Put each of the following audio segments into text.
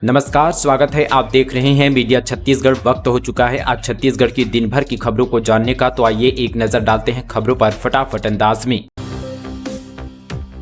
नमस्कार, स्वागत है। आप देख रहे हैं मीडिया छत्तीसगढ़। वक्त हो चुका है आज छत्तीसगढ़ की दिन भर की खबरों को जानने का, तो आइए एक नजर डालते हैं खबरों पर फटाफट अंदाज में।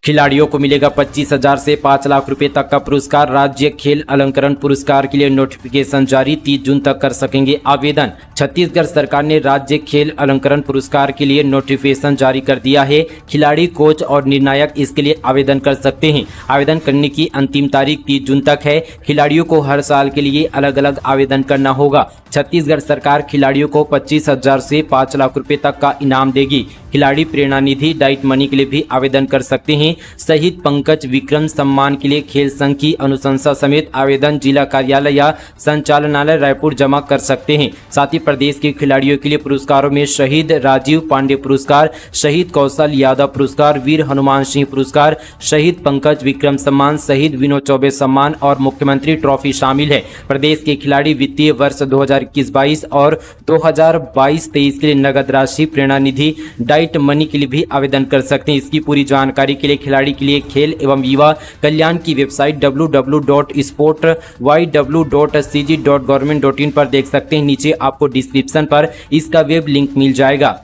खिलाड़ियों को मिलेगा 25,000 से 5 लाख रुपए तक का पुरस्कार। राज्य खेल अलंकरण पुरस्कार के लिए नोटिफिकेशन जारी, 30 जून तक कर सकेंगे आवेदन। छत्तीसगढ़ सरकार ने राज्य खेल अलंकरण पुरस्कार के लिए नोटिफिकेशन जारी कर दिया है। खिलाड़ी, कोच और निर्णायक इसके लिए आवेदन कर सकते हैं। आवेदन करने की अंतिम तारीख 30 जून तक है। खिलाड़ियों को हर साल के लिए अलग अलग आवेदन करना होगा। छत्तीसगढ़ सरकार खिलाड़ियों को 25,000 से 5 लाख रुपए तक का इनाम देगी। खिलाड़ी प्रेरणा निधि, डाइट मनी के लिए भी आवेदन कर सकते हैं। शहीद पंकज विक्रम सम्मान के लिए खेल संघ की अनुशंसा समेत आवेदन जिला कार्यालय या संचालनालय रायपुर जमा कर सकते हैं। साथ ही प्रदेश के खिलाड़ियों के लिए पुरस्कारों में शहीद राजीव पांडे पुरस्कार, शहीद कौशल यादव पुरस्कार, वीर हनुमान सिंह पुरस्कार, शहीद पंकज विक्रम सम्मान, शहीद विनोद चौबे सम्मान और मुख्यमंत्री ट्रॉफी शामिल है। प्रदेश के खिलाड़ी वित्तीय वर्ष 2021-22 और 2022-23 के लिए नगद राशि, प्रेरणा निधि, डाइट मनी के लिए भी आवेदन कर सकते हैं। इसकी पूरी जानकारी के लिए खिलाड़ी के लिए खेल एवं युवा कल्याण की वेबसाइट www.sportwy.cg.government.in पर देख सकते हैं। नीचे आपको डिस्क्रिप्शन पर इसका वेब लिंक मिल जाएगा।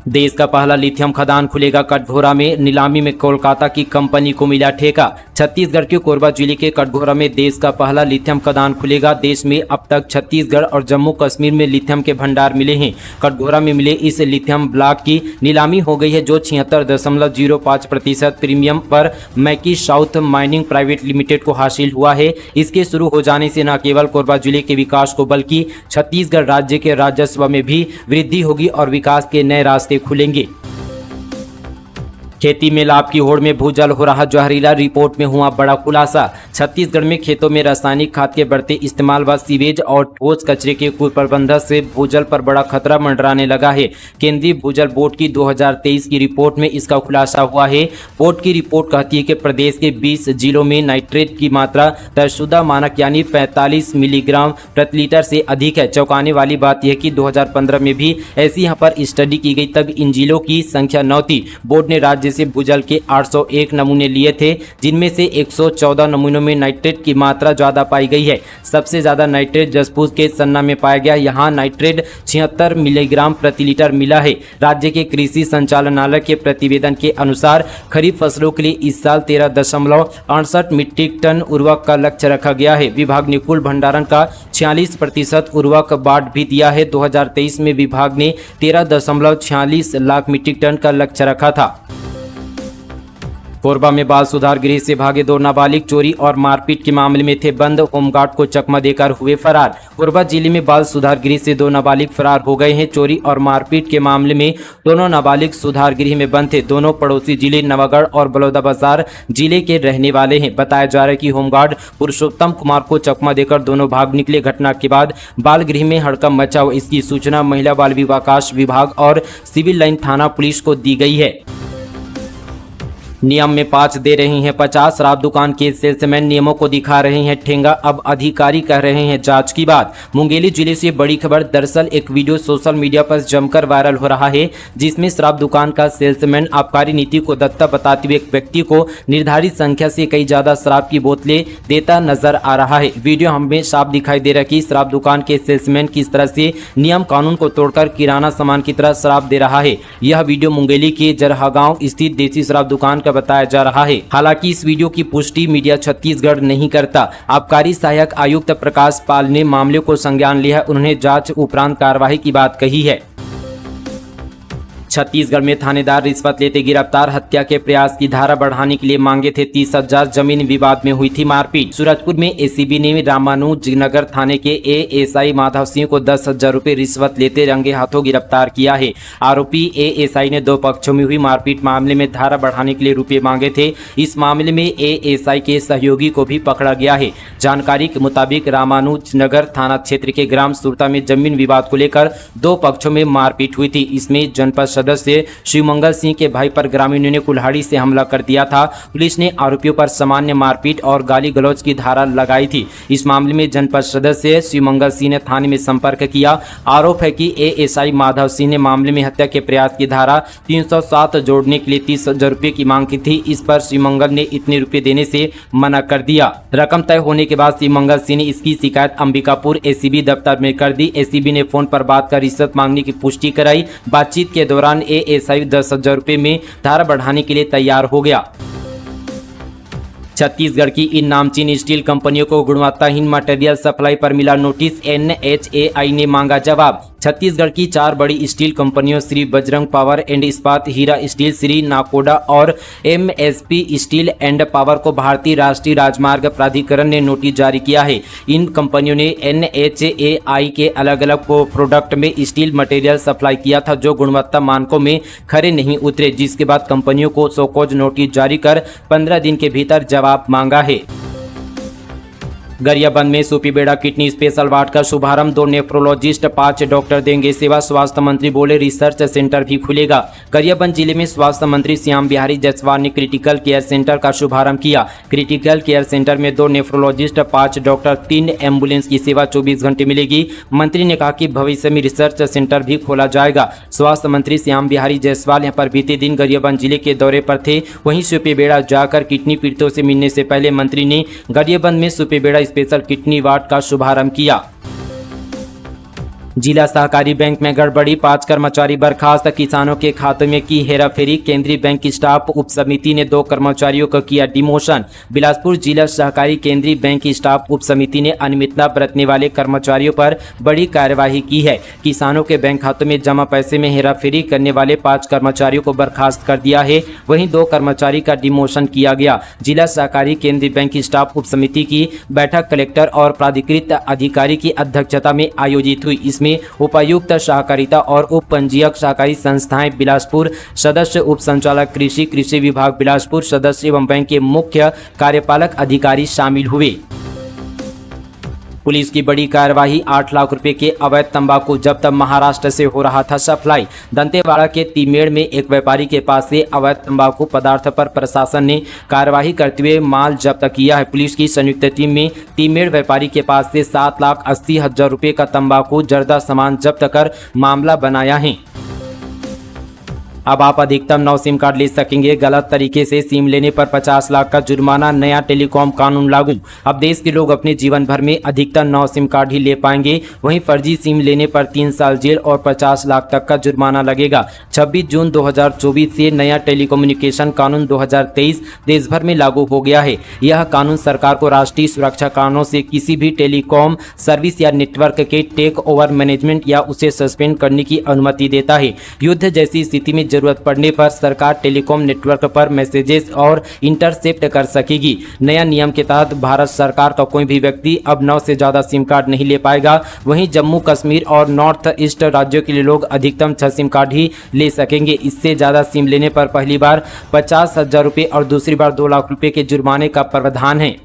देश का पहला लिथियम खदान खुलेगा कटघोरा में। नीलामी में कोलकाता की कंपनी को मिला ठेका। छत्तीसगढ़ के कोरबा जिले के कटघोरा में देश का पहला लिथियम खदान खुलेगा। देश में अब तक छत्तीसगढ़ और जम्मू कश्मीर में लिथियम के भंडार मिले हैं। कटघोरा में मिले इस लिथियम ब्लॉक की नीलामी हो गई है, जो 76.05% प्रीमियम पर मैकी साउथ माइनिंग प्राइवेट लिमिटेड को हासिल हुआ है। इसके शुरू हो जाने से न केवल कोरबा जिले के विकास को बल्कि छत्तीसगढ़ राज्य के राजस्व में भी वृद्धि होगी और विकास के नए रास्ते खुलेंगे। खेती में लाभ की होड़ में भूजल हो रहा जहरीला, रिपोर्ट में हुआ बड़ा खुलासा। छत्तीसगढ़ में खेतों में रासायनिक खाद के बढ़ते इस्तेमाल व सीवेज और ठोस कचरे के कुप्रबंधन से भूजल पर बड़ा खतरा मंडराने लगा है। केंद्रीय भूजल बोर्ड की 2023 की रिपोर्ट में इसका खुलासा हुआ है। बोर्ड की रिपोर्ट कहती है कि प्रदेश के 20 जिलों में नाइट्रेट की मात्रा तयशुदा मानक यानी 45 मिलीग्राम प्रति लीटर से अधिक है। चौंकाने वाली बात यह कि 2015 में भी ऐसी यहाँ पर स्टडी की गई, तब इन जिलों की संख्या 9 थी। बोर्ड ने राज्य से भूजल के 801 नमूने लिए थे, जिनमें से 114 नमूनों में नाइट्रेट की मात्रा ज्यादा पाई गई है। सबसे ज्यादा नाइट्रेट जसपुर के सन्ना में पाया गया। यहाँ नाइट्रेट 76 मिलीग्राम प्रति लीटर मिला है। राज्य के कृषि संचालनालय के प्रतिवेदन के अनुसार खरीफ फसलों के लिए इस साल 13.68 मीट्रिक टन उर्वरक का लक्ष्य रखा गया है। विभाग ने कुल भंडारण का 46% उर्वरक बांट भी दिया है। 2023 में विभाग ने 13.46 लाख मीट्रिक टन का लक्ष्य रखा था। कोरबा में बाल सुधार गृह से भागे 2 नाबालिग, चोरी और मारपीट के मामले में थे बंद, होमगार्ड को चकमा देकर हुए फरार। कोरबा जिले में बाल सुधार गृह से 2 नाबालिग फरार हो गए हैं। चोरी और मारपीट के मामले में दोनों नाबालिग सुधार गृह में बंद थे। दोनों पड़ोसी जिले नवागढ़ और बलौदाबाजार जिले के रहने वाले हैं। बताया जा रहा है कि होमगार्ड पुरुषोत्तम कुमार को चकमा देकर दोनों भाग निकले। घटना के बाद बाल गृह में हड़कंप मचा। इसकी सूचना महिला बाल विकास विभाग और सिविल लाइन थाना पुलिस को दी गई है। नियम में 5 दे रहे हैं 50। शराब दुकान के सेल्समैन नियमों को दिखा रहे हैं ठेंगा, अब अधिकारी कह रहे हैं जांच की बात। मुंगेली जिले से बड़ी खबर। दरअसल एक वीडियो सोशल मीडिया पर जमकर वायरल हो रहा है, जिसमें शराब दुकान का सेल्समैन आबकारी नीति को दत्ता बताते हुए एक व्यक्ति को निर्धारित संख्या से कई ज्यादा शराब की बोतलें देता नजर आ रहा है। वीडियो हमें साफ दिखाई दे रहा है कि शराब दुकान के सेल्समैन किस तरह से नियम कानून को तोड़कर किराना सामान की तरह शराब दे रहा है। यह वीडियो मुंगेली के जरहा गांव स्थित देसी शराब दुकान का बताया जा रहा है। हालांकि इस वीडियो की पुष्टि मीडिया छत्तीसगढ़ नहीं करता। आबकारी सहायक आयुक्त प्रकाश पाल ने मामले को संज्ञान लिया है। उन्होंने जांच उपरांत कार्रवाई की बात कही है। छत्तीसगढ़ में थानेदार रिश्वत लेते गिरफ्तार। हत्या के प्रयास की धारा बढ़ाने के लिए मांगे थे 30,000। जमीन विवाद में हुई थी मारपीट। सूरजपुर में एसीबी ने रामानुजनगर थाने के एएसआई माधव सिंह को 10,000 रुपए रिश्वत लेते रंगे हाथों गिरफ्तार किया है। आरोपी एएसआई ने 2 पक्षों में हुई मारपीट मामले में धारा बढ़ाने के लिए रुपए मांगे थे। इस मामले में एएसआई के सहयोगी को भी पकड़ा गया है। जानकारी के मुताबिक रामानुजनगर थाना क्षेत्र के ग्राम सुरता में जमीन विवाद को लेकर 2 पक्षों में मारपीट हुई थी। इसमें जनपद सदस्य शिवमंगल सिंह के भाई पर ग्रामीणों ने कुल्हाड़ी से हमला कर दिया था। पुलिस ने आरोपियों पर सामान्य मारपीट और गाली गलौज की धारा लगाई थी। इस मामले में जनपद सदस्य शिवमंगल सिंह ने थाने में संपर्क किया। आरोप है कि एएसआई माधव सिंह ने मामले में हत्या के प्रयास की धारा 307 जोड़ने के लिए 30,000 रुपये की मांग की थी। इस पर शिवमंगल ने इतने रुपए देने से मना कर दिया। रकम तय होने के बाद शिवमंगल सिंह ने इसकी शिकायत अंबिकापुर एसीबी दफ्तर में कर दी। एसीबी ने फोन पर बात कर रिश्वत मांगने की पुष्टि कराई। बातचीत के दौरान एएसआई 10,000 रुपये में धारा बढ़ाने के लिए तैयार हो गया। छत्तीसगढ़ की इन नामचीन स्टील कंपनियों को गुणवत्ताहीन मटेरियल सप्लाई पर मिला नोटिस। एनएचएआई ने मांगा जवाब। छत्तीसगढ़ की 4 बड़ी स्टील कंपनियों श्री बजरंग पावर एंड इस्पात, हीरा स्टील, श्री नाकोडा और एमएसपी स्टील एंड पावर को भारतीय राष्ट्रीय राजमार्ग प्राधिकरण ने नोटिस जारी किया है। इन कंपनियों ने एनएचएआई के अलग अलग प्रोडक्ट में स्टील मटेरियल सप्लाई किया था जो गुणवत्ता मानकों में खरे नहीं उतरे, जिसके बाद कंपनियों को शोकॉज नोटिस जारी कर 15 दिन के भीतर जवाब मांगा है। गरियाबंद में सुपीबेड़ा किडनी स्पेशल वार्ड का शुभारंभ। 2 नेफ्रोलॉजिस्ट, 5 डॉक्टर देंगे सेवा। स्वास्थ्य मंत्री बोले रिसर्च सेंटर भी खुलेगा। गरियाबंद जिले में स्वास्थ्य मंत्री श्याम बिहारी जायसवाल ने क्रिटिकल केयर सेंटर का शुभारंभ किया। क्रिटिकल केयर सेंटर में 2 नेफ्रोलॉजिस्ट, 5 डॉक्टर, 3 एम्बुलेंस की सेवा 24 घंटे मिलेगी। मंत्री ने कहा कि भविष्य में रिसर्च सेंटर भी खोला जाएगा। स्वास्थ्य मंत्री श्याम बिहारी जायसवाल यहाँ पर बीते दिन गरियाबंद जिले के दौरे पर थे। वहीं सुपीबेड़ा जाकर किडनी पीड़ितों से मिलने से पहले मंत्री ने गरियाबंद में सुपीबेड़ा स्पेशल किडनी वार्ड का शुभारंभ किया। जिला सहकारी बैंक में गड़बड़ी, 5 कर्मचारी बर्खास्त। किसानों के खातों में की हेराफेरी। केंद्रीय बैंक की स्टाफ उप समिति ने 2 कर्मचारियों को किया डिमोशन। बिलासपुर जिला सहकारी केंद्रीय बैंक की स्टाफ उप समिति ने अनियमितता बरतने वाले कर्मचारियों पर बड़ी कार्यवाही की है। किसानों के बैंक खातों में जमा पैसे में हेराफेरी करने वाले 5 कर्मचारियों को बर्खास्त कर दिया है। वहीं 2 कर्मचारी का डिमोशन किया गया। जिला सहकारी केंद्रीय बैंक की स्टाफ उप समिति की बैठक कलेक्टर और प्राधिकृत अधिकारी की अध्यक्षता में आयोजित हुई। इसमें उपायुक्त सहकारिता और उप पंजीयक सहकारी संस्थाएं बिलासपुर, सदस्य उप संचालक कृषि, कृषि विभाग बिलासपुर, सदस्य एवं बैंक के मुख्य कार्यपालक अधिकारी शामिल हुए। पुलिस की बड़ी कार्यवाही, 8 लाख रुपए के अवैध तंबाकू जब्त। महाराष्ट्र से हो रहा था सप्लाई। दंतेवाड़ा के तिमेड़ में एक व्यापारी के पास से अवैध तंबाकू पदार्थ पर प्रशासन ने कार्यवाही करते हुए माल जब्त किया है। पुलिस की संयुक्त टीम में तिमेड़ व्यापारी के पास से 7,80,000 रुपए का तंबाकू जर्दा सामान जब्त कर मामला बनाया है। अब आप अधिकतम 9 सिम कार्ड ले सकेंगे। गलत तरीके से सिम लेने पर 50 लाख का जुर्माना। नया टेलीकॉम कानून लागू। अब देश के लोग अपने जीवन भर में अधिकतम 9 सिम कार्ड ही ले पाएंगे। वहीं फर्जी सिम लेने पर 3 साल जेल और 50 लाख तक का जुर्माना लगेगा। 26 जून 2024 से नया टेलीकम्युनिकेशन कानून 2023 देश भर में लागू हो गया है। यह कानून सरकार को राष्ट्रीय सुरक्षा कारणों से किसी भी टेलीकॉम सर्विस या नेटवर्क के टेक ओवर मैनेजमेंट या उसे सस्पेंड करने की अनुमति देता है। युद्ध जैसी स्थिति में जरूरत पड़ने पर सरकार टेलीकॉम नेटवर्क पर मैसेजेस और इंटरसेप्ट कर सकेगी। नया नियम के तहत भारत सरकार का कोई भी व्यक्ति अब 9 से ज्यादा सिम कार्ड नहीं ले पाएगा। वहीं जम्मू कश्मीर और नॉर्थ ईस्ट राज्यों के लिए लोग अधिकतम 6 सिम कार्ड ही ले सकेंगे। इससे ज्यादा सिम लेने पर पहली बार 50,000 रुपये और दूसरी बार 2 लाख रुपए के जुर्माने का प्रावधान है।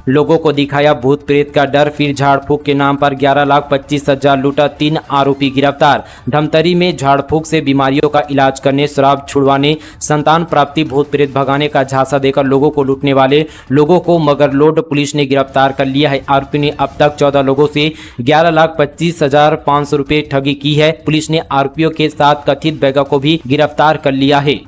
लोगों को दिखाया भूत प्रेत का डर, फिर झाड़ फूक के नाम पर 11,25,000 लूटा। 3 आरोपी गिरफ्तार। धमतरी में झाड़ फूक से बीमारियों का इलाज करने, शराब छुड़वाने, संतान प्राप्ति, भूत प्रेत भगाने का झांसा देकर लोगों को लूटने वाले लोगों को मगरलोड पुलिस ने गिरफ्तार कर लिया है। आरोपी ने अब तक 14 लोगों से 11,25,500 रुपये ठगी की है। पुलिस ने आरोपियों के साथ कथित बैगा को भी गिरफ्तार कर लिया है।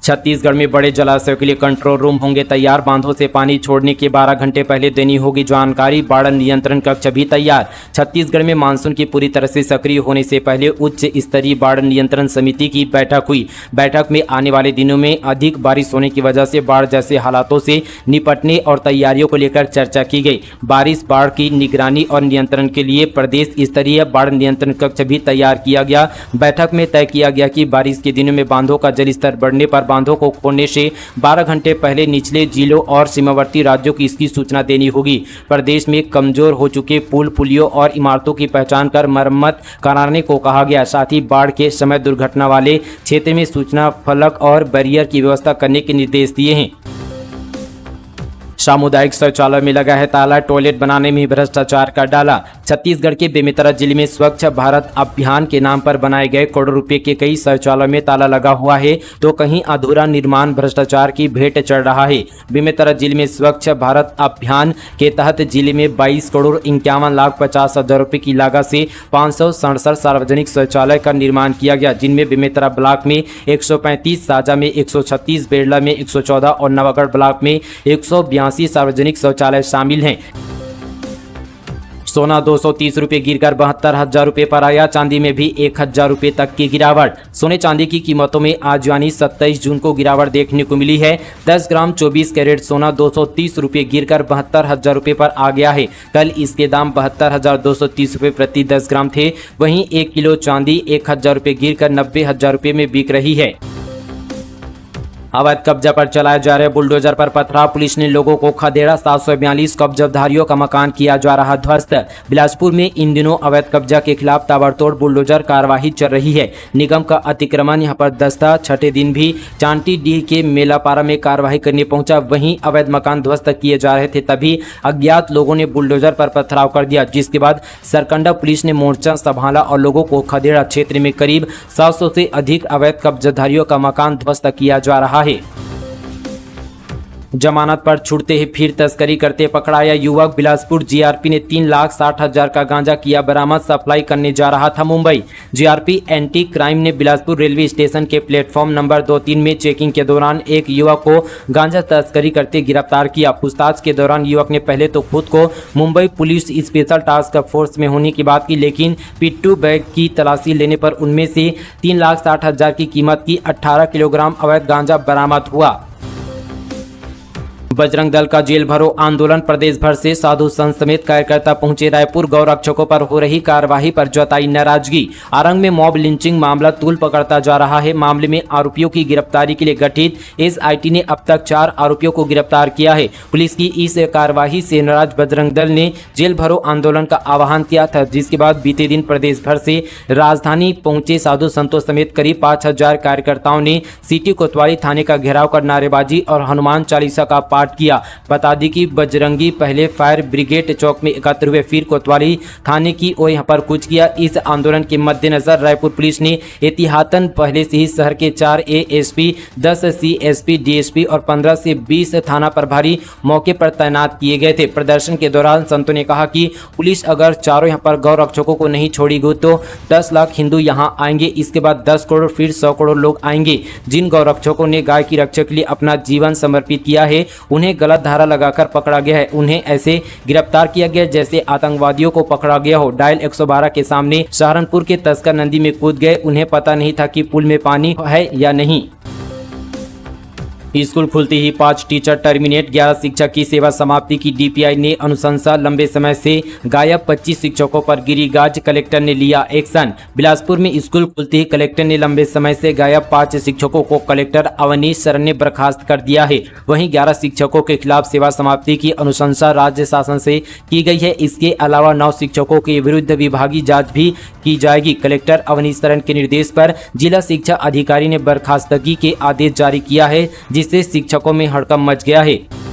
छत्तीसगढ़ में बड़े जलाशयों के लिए कंट्रोल रूम होंगे तैयार। बांधों से पानी छोड़ने के 12 घंटे पहले देनी होगी जानकारी। बाढ़ नियंत्रण कक्ष भी तैयार। छत्तीसगढ़ में मानसून की पूरी तरह से सक्रिय होने से पहले उच्च स्तरीय बाढ़ नियंत्रण समिति की बैठक हुई। बैठक में आने वाले दिनों में अधिक बारिश होने की वजह से बाढ़ जैसे हालातों से निपटने और तैयारियों को लेकर चर्चा की गई। बाढ़ की निगरानी और नियंत्रण के लिए प्रदेश स्तरीय बाढ़ नियंत्रण कक्ष भी तैयार किया गया। बैठक में तय किया गया कि बारिश के दिनों में बांधों का जलस्तर बढ़ने पर बांधों को खोलने से 12 घंटे पहले निचले जिलों और सीमावर्ती राज्यों की इसकी सूचना देनी होगी। प्रदेश में कमजोर हो चुके पुल, पुलियों और इमारतों की पहचान कर मरम्मत कराने को कहा गया। साथ ही बाढ़ के समय दुर्घटना वाले क्षेत्र में सूचना फलक और बैरियर की व्यवस्था करने के निर्देश दिए हैं। सामुदायिक शौचालय में लगा है ताला, टॉयलेट बनाने में भ्रष्टाचार का डाला। छत्तीसगढ़ के बेमेतरा जिले में स्वच्छ भारत अभियान के नाम पर बनाए गए करोड़ों रुपए के कई शौचालयों में ताला लगा हुआ है, तो कहीं अधूरा निर्माण भ्रष्टाचार की भेंट चढ़ रहा है। बेमेतरा जिले में स्वच्छ भारत अभियान के तहत जिले में 22,51,50,000 रुपए की लागत से 567 सार्वजनिक शौचालय का निर्माण किया गया, जिनमें बेमेतरा ब्लॉक में 135, साजा में 136, बेरला में 114 और नवागढ़ ब्लॉक में 182 सार्वजनिक शौचालय शामिल हैं। सोना 230 रुपये गिरकर 72,000 रुपये पर आया। चांदी में भी 1,000 रुपये तक की गिरावट। सोने चांदी की कीमतों में आज यानी 27 जून को गिरावट देखने को मिली है। 10 ग्राम 24 कैरेट सोना 230 रुपये गिरकर 72,000 रुपये पर आ गया है। कल इसके दाम 72,230 रुपये प्रति 10 ग्राम थे। वहीं 1 किलो चांदी 1,000 रुपये गिरकर 90,000 रुपये में बिक रही है। अवैध कब्जा पर चलाए जा रहे बुलडोजर पर पथराव, पुलिस ने लोगों को खदेड़ा। 742 कब्जाधारियों का मकान किया जा रहा ध्वस्त। बिलासपुर में इन दिनों अवैध कब्जा के खिलाफ ताबड़तोड़ बुलडोजर कार्यवाही चल रही है। निगम का अतिक्रमण यहां पर दस्ता छठे दिन भी चांटीडीह के मेलापारा में कार्यवाही करने पहुंचा। वहीं अवैध मकान ध्वस्त किए जा रहे थे, तभी अज्ञात लोगों ने बुलडोजर पर पथराव कर दिया, जिसके बाद सरकंडा पुलिस ने मोर्चा संभाला और लोगों को खदेड़ा। क्षेत्र में करीब 700 से अधिक अवैध कब्जाधारियों का मकान ध्वस्त किया जा रहा है। जमानत पर छूटते ही फिर तस्करी करते पकड़ाया युवक। बिलासपुर जीआरपी ने 3,60,000 का गांजा किया बरामद। सप्लाई करने जा रहा था मुंबई। जीआरपी एंटी क्राइम ने बिलासपुर रेलवे स्टेशन के प्लेटफॉर्म नंबर 2-3 में चेकिंग के दौरान एक युवक को गांजा तस्करी करते गिरफ्तार किया। पूछताछ के दौरान युवक ने पहले तो खुद को Mumbai police special task force में होने की बात की, लेकिन पिट्ठू बैग की तलाशी लेने पर उनमें से 3,60,000 की कीमत की 18 किलोग्राम अवैध गांजा बरामद हुआ। बजरंग दल का जेल भरो आंदोलन, प्रदेश भर से साधु संत समेत कार्यकर्ता पहुंचे रायपुर। गौरक्षकों पर हो रही कार्यवाही पर जताई नाराजगी। आरंग में मॉब लिंचिंग मामला तूल पकड़ता जा रहा है। मामले में आरोपियों की गिरफ्तारी के लिए गठित एसआईटी ने अब तक 4 आरोपियों को गिरफ्तार किया है। पुलिस की इस कार्यवाही से नाराज बजरंग दल ने जेल भरो आंदोलन का आह्वान किया था, जिसके बाद बीते दिन प्रदेश भर से राजधानी पहुंचे साधु संतों समेत करीब 5,000 कार्यकर्ताओं ने सिटी कोतवाली थाने का घेराव कर नारेबाजी और हनुमान चालीसा का पाठ किया। बता दी कि बजरंगी पहले फायर ब्रिगेड चौक में एकत्र हुए, फिर कोतवाली थाने की ओर यहां पर कूच किया। इस आंदोलन के मद्देनजर रायपुर पुलिस ने एहतियातन पहले से ही शहर के 4 एएसपी, 10 सीएसपी, डीएसपी और 15 से 20 थाना प्रभारी मौके पर तैनात किए गए थे। प्रदर्शन के दौरान संतों ने कहा कि पुलिस अगर चारों यहां पर गौरक्षकों को नहीं छोड़ेगी तो 10 लाख हिंदू यहां आएंगे। इसके बाद 10 करोड़ फिर 100 करोड़ लोग आएंगे। जिन गौरक्षकों ने गाय की रक्षा के लिए अपना जीवन समर्पित किया है, उन्हें गलत धारा लगाकर पकड़ा गया है। उन्हें ऐसे गिरफ्तार किया गया जैसे आतंकवादियों को पकड़ा गया हो। डायल 112 के सामने सहारनपुर के तस्कर नदी में कूद गए। उन्हें पता नहीं था कि पुल में पानी है या नहीं। स्कूल खुलते ही 5 टीचर टर्मिनेट, 11 शिक्षक की सेवा समाप्ति की डीपीआई ने अनुशंसा। लंबे समय से गायब 25 शिक्षकों पर गिरी गाज, कलेक्टर ने लिया एक्शन। बिलासपुर में स्कूल खुलते ही कलेक्टर ने लंबे समय से गायब 5 शिक्षकों को कलेक्टर अवनीश शरण ने बर्खास्त कर दिया है। वहीं 11 शिक्षकों के खिलाफ सेवा समाप्ति की अनुशंसा राज्य शासन से की गई है। इसके अलावा 9 शिक्षकों के विरुद्ध विभागीय जांच भी की जाएगी। कलेक्टर अवनीश शरण के निर्देश पर जिला शिक्षा अधिकारी ने बर्खास्तगी के आदेश जारी किया है, जिससे शिक्षकों में हड़कंप मच गया है।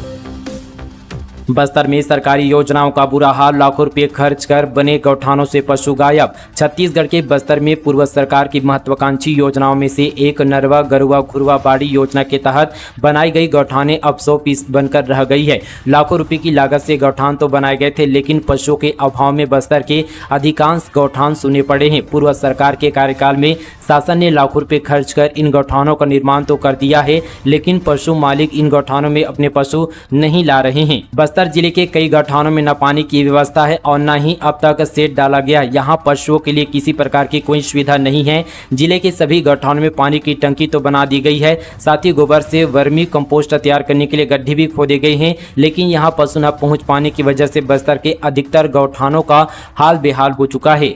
बस्तर में सरकारी योजनाओं का बुरा हाल, लाखों रुपए खर्च कर बने गौठानों से पशु गायब। छत्तीसगढ़ के बस्तर में पूर्व सरकार की महत्वाकांक्षी योजनाओं में से एक नरवा गरुवा घुरवा बाड़ी योजना के तहत बनाई गई गौठानें अब 100 पीस बनकर रह गई है। लाखों रुपए की लागत से गौठान तो बनाए गए थे, लेकिन पशुओं के अभाव में बस्तर के अधिकांश गौठान सुने पड़े हैं। पूर्व सरकार के कार्यकाल में शासन ने लाखों रुपए खर्च कर इन गौठानों का निर्माण तो कर दिया है, लेकिन पशु मालिक इन गौठानों में अपने पशु नहीं ला रहे हैं। बस्तर जिले के कई गौठानों में न पानी की व्यवस्था है और न ही अब तक शेड डाला गया। यहाँ पशुओं के लिए किसी प्रकार की कोई सुविधा नहीं है। जिले के सभी गौठानों में पानी की टंकी तो बना दी गई है, साथ ही गोबर से वर्मी कंपोस्ट तैयार करने के लिए गड्ढे भी खोदे गए हैं, लेकिन यहाँ पशु न पहुँच पाने की वजह से बस्तर के अधिकतर गौठानों का हाल बेहाल हो चुका है।